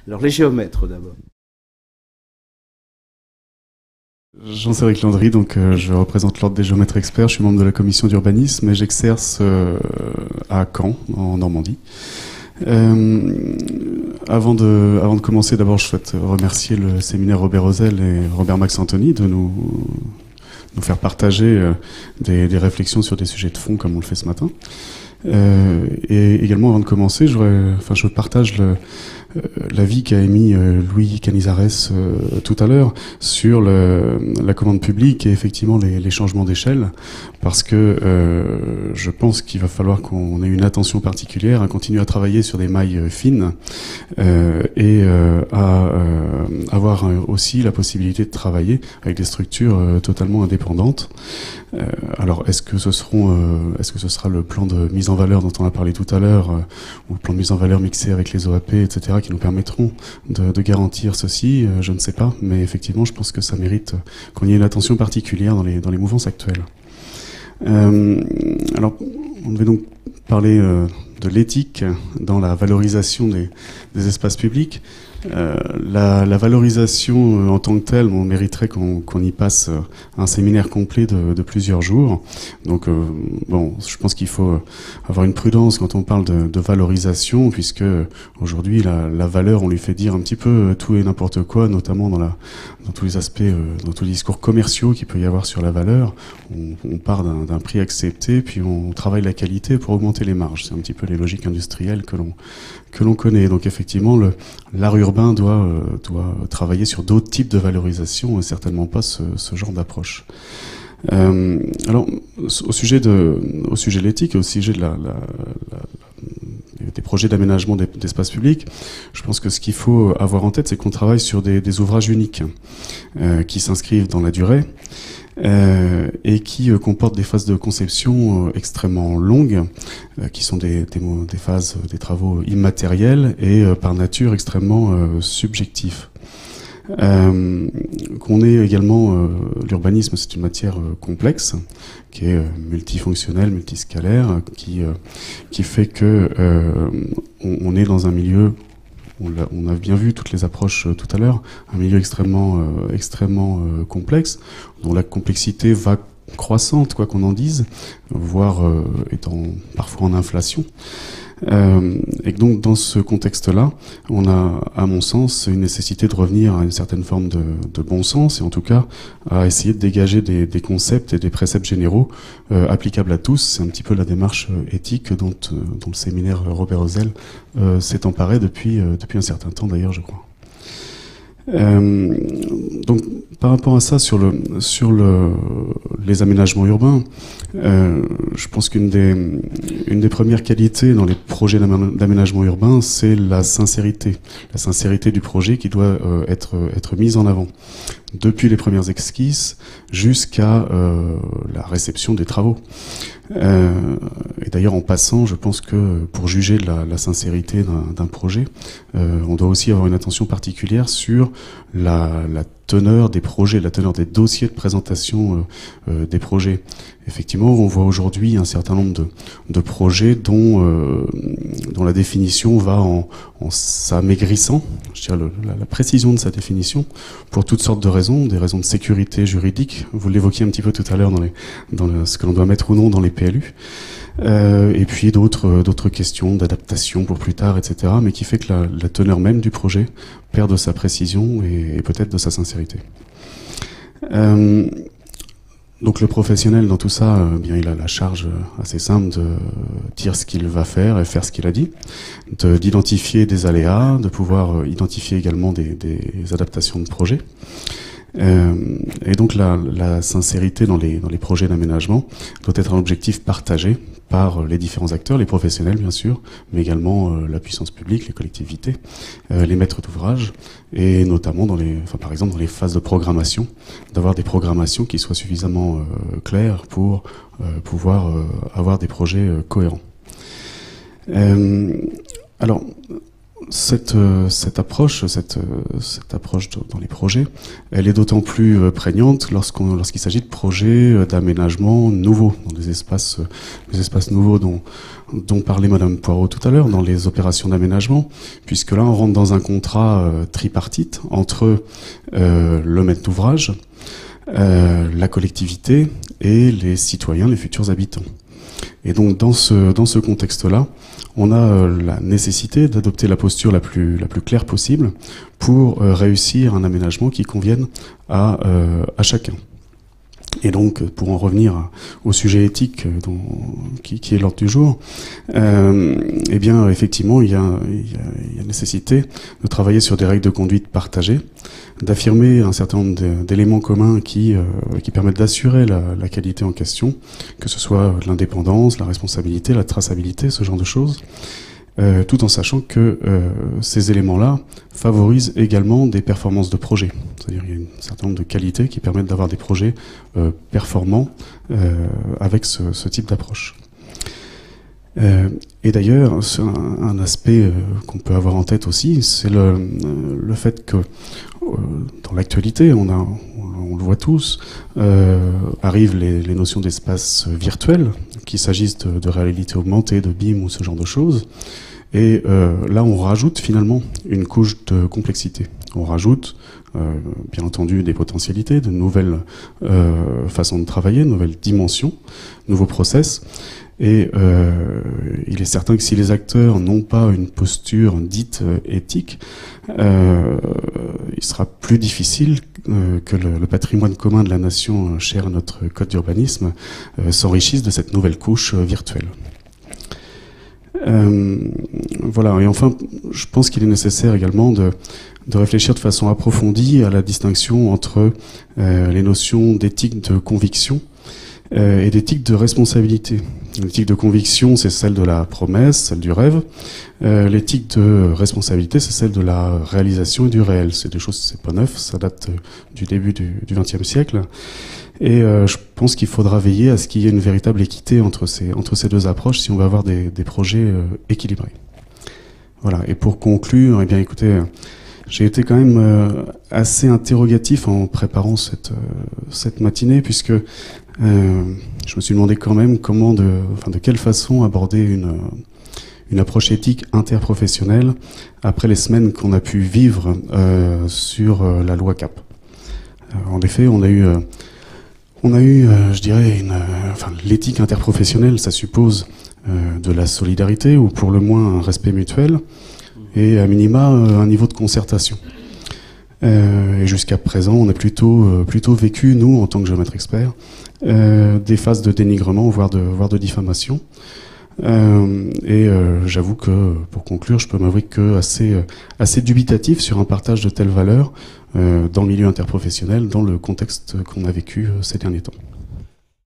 Alors les géomètres d'abord. Jean-Céric Landry, donc je représente l'Ordre des géomètres experts, je suis membre de la commission d'urbanisme et j'exerce à Caen, en Normandie. Avant de commencer, d'abord je souhaite remercier le séminaire Robert Rosel et Robert Max Antony de nous faire partager des réflexions sur des sujets de fond comme on le fait ce matin. Et également, avant de commencer, je partage l'avis qu'a émis Louis Canizares tout à l'heure sur la commande publique et effectivement les changements d'échelle, parce que je pense qu'il va falloir qu'on ait une attention particulière à continuer à travailler sur des mailles fines et à avoir aussi la possibilité de travailler avec des structures totalement indépendantes. Alors, est-ce que ce sera le plan de mise en valeur dont on a parlé tout à l'heure, ou le plan de mise en valeur mixé avec les OAP, etc., qui nous permettront de garantir ceci? Je ne sais pas, mais effectivement, je pense que ça mérite qu'on y ait une attention particulière dans les mouvances actuelles. Alors, on devait donc parler de l'éthique dans la valorisation des espaces publics. La valorisation en tant que telle, on mériterait qu'on y passe un séminaire complet de plusieurs jours. Donc, bon, je pense qu'il faut avoir une prudence quand on parle de valorisation, puisque aujourd'hui, la valeur, on lui fait dire un petit peu tout et n'importe quoi, notamment dans tous les aspects, dans tous les discours commerciaux qu'il peut y avoir sur la valeur. On part d'un prix accepté, puis on travaille la qualité pour augmenter les marges. C'est un petit peu les logiques industrielles que l'on connaît. Donc effectivement, l'art urbain doit travailler sur d'autres types de valorisation et certainement pas ce genre d'approche. Alors, au sujet de l'éthique, au sujet des projets d'aménagement d'espaces publics, je pense que ce qu'il faut avoir en tête, c'est qu'on travaille sur des ouvrages uniques qui s'inscrivent dans la durée et qui comportent des phases de conception extrêmement longues, qui sont des phases, des travaux immatériels et par nature extrêmement subjectifs. Qu'on ait également l'urbanisme, c'est une matière complexe qui est multifonctionnelle, multiscalaire, qui fait que on est dans un milieu, on a bien vu toutes les approches tout à l'heure, un milieu extrêmement complexe, dont la complexité va croissante, quoi qu'on en dise, voire étant parfois en inflation. Et donc dans ce contexte-là, on a, à mon sens, une nécessité de revenir à une certaine forme de bon sens, et en tout cas à essayer de dégager des concepts et des préceptes généraux applicables à tous. C'est un petit peu la démarche éthique dont le séminaire Robert Rosel s'est emparé depuis un certain temps d'ailleurs, je crois. Donc par rapport à ça, sur les aménagements urbains, je pense qu'une des premières qualités dans les projets d'aménagement urbain, c'est la sincérité du projet qui doit être mise en avant depuis les premières esquisses jusqu'à la réception des travaux. Et d'ailleurs, en passant, je pense que pour juger de la sincérité d'un projet, on doit aussi avoir une attention particulière sur la teneur des projets, la teneur des dossiers de présentation des projets. Effectivement, on voit aujourd'hui un certain nombre de projets dont la définition va en s'amaigrissant, je dirais la précision de sa définition, pour toutes sortes de raisons, des raisons de sécurité juridique. Vous l'évoquiez un petit peu tout à l'heure dans ce que l'on doit mettre ou non dans les PLU. Et puis d'autres questions d'adaptation pour plus tard, etc., mais qui fait que la teneur même du projet perd de sa précision et peut-être de sa sincérité. Donc le professionnel dans tout ça, bien il a la charge assez simple de dire ce qu'il va faire et faire ce qu'il a dit, d'identifier des aléas, de pouvoir identifier également des adaptations de projet. Et donc la sincérité dans les projets d'aménagement doit être un objectif partagé par les différents acteurs, les professionnels bien sûr, mais également la puissance publique, les collectivités, les maîtres d'ouvrage, et notamment par exemple dans les phases de programmation, d'avoir des programmations qui soient suffisamment claires pour pouvoir avoir des projets cohérents. Alors, Cette approche dans les projets, elle est d'autant plus prégnante lorsqu'il s'agit de projets d'aménagement nouveaux, dans des espaces nouveaux dont parlait Madame Poirot tout à l'heure, dans les opérations d'aménagement, puisque là on rentre dans un contrat tripartite entre le maître d'ouvrage, la collectivité et les citoyens, les futurs habitants. Et donc dans ce contexte-là, on a la nécessité d'adopter la posture la plus claire possible pour réussir un aménagement qui convienne à chacun. Et donc, pour en revenir au sujet éthique qui est l'ordre du jour, eh bien, effectivement, il y a nécessité de travailler sur des règles de conduite partagées, d'affirmer un certain nombre d'éléments communs qui permettent d'assurer la qualité en question, que ce soit l'indépendance, la responsabilité, la traçabilité, ce genre de choses. Tout en sachant que ces éléments-là favorisent également des performances de projet. C'est-à-dire qu'il y a un certain nombre de qualités qui permettent d'avoir des projets performants avec ce type d'approche. Et d'ailleurs, un aspect qu'on peut avoir en tête aussi, c'est le fait que dans l'actualité, on le voit tous, arrivent les notions d'espace virtuel, qu'il s'agisse de réalité augmentée, de BIM ou ce genre de choses. Et là, on rajoute finalement une couche de complexité. On rajoute, bien entendu, des potentialités, de nouvelles façons de travailler, de nouvelles dimensions, nouveaux process. Et il est certain que si les acteurs n'ont pas une posture dite éthique, il sera plus difficile que le patrimoine commun de la nation, cher à notre code d'urbanisme, s'enrichisse de cette nouvelle couche virtuelle. Voilà. Et enfin, je pense qu'il est nécessaire également de réfléchir de façon approfondie à la distinction entre les notions d'éthique de conviction et d'éthique de responsabilité. L'éthique de conviction, c'est celle de la promesse, celle du rêve. L'éthique de responsabilité, c'est celle de la réalisation et du réel. C'est des choses, c'est pas neuf, ça date du début du XXe siècle. Et je pense qu'il faudra veiller à ce qu'il y ait une véritable équité entre ces deux approches si on veut avoir des projets équilibrés. Voilà. Et pour conclure, eh bien, écoutez, j'ai été quand même assez interrogatif en préparant cette matinée, puisque je me suis demandé quand même de quelle façon aborder une approche éthique interprofessionnelle après les semaines qu'on a pu vivre sur la loi CAP. En effet, on a eu, je dirais, l'éthique interprofessionnelle, ça suppose de la solidarité, ou pour le moins un respect mutuel, et à minima un niveau de concertation. Et jusqu'à présent, on a plutôt vécu, nous, en tant que géomètre expert, des phases de dénigrement, voire de diffamation. Et j'avoue que, pour conclure, je peux m'avouer que assez dubitatif sur un partage de telles valeurs dans le milieu interprofessionnel, dans le contexte qu'on a vécu ces derniers temps.